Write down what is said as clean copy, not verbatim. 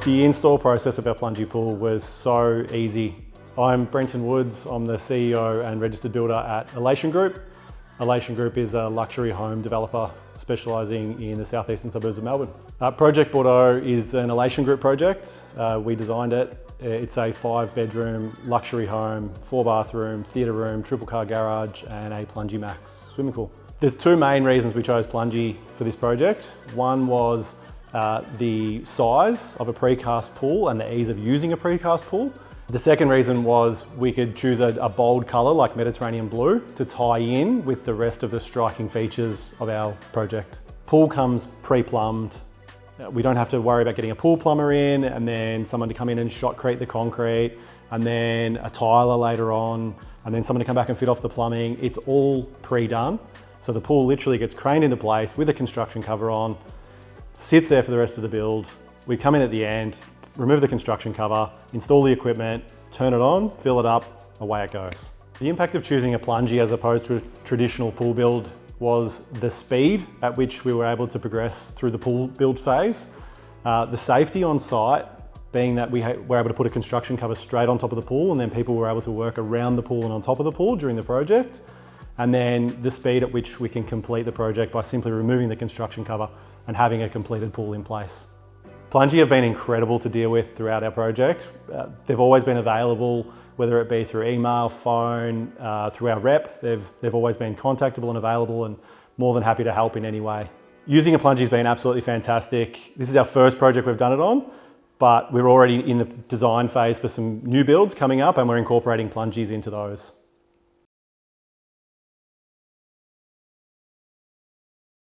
The install process of our plungy pool was so easy. I'm Brenton Woods, I'm the CEO and registered builder at Elation Group. Elation Group is a luxury home developer specialising in the southeastern suburbs of Melbourne. Project Bordeaux is an Elation Group project. We designed it. It's a 5-bedroom luxury home, 4-bathroom, theatre room, triple car garage and a Plungy Max swimming pool. There's two main reasons we chose Plungy for this project. One was the size of a precast pool and the ease of using a precast pool. The second reason was we could choose a bold colour like Mediterranean blue to tie in with the rest of the striking features of our project. Pool comes pre-plumbed. We don't have to worry about getting a pool plumber in and then someone to come in and shotcrete the concrete and then a tiler later on and then someone to come back and fit off the plumbing. It's all pre-done. So the pool literally gets craned into place with a construction cover on, sits there for the rest of the build. We come in at the end, remove the construction cover, install the equipment, turn it on, fill it up, away it goes. The impact of choosing a Plungy as opposed to a traditional pool build was the speed at which we were able to progress through the pool build phase. The safety on site, being that we were able to put a construction cover straight on top of the pool and then people were able to work around the pool and on top of the pool during the project. And then the speed at which we can complete the project by simply removing the construction cover and having a completed pool in place. Plungy have been incredible to deal with throughout our project. They've always been available, whether it be through email, phone, through our rep. They've always been contactable and available and more than happy to help in any way. Using a Plungy has been absolutely fantastic. This is our first project we've done it on, but we're already in the design phase for some new builds coming up and we're incorporating Plungies into those.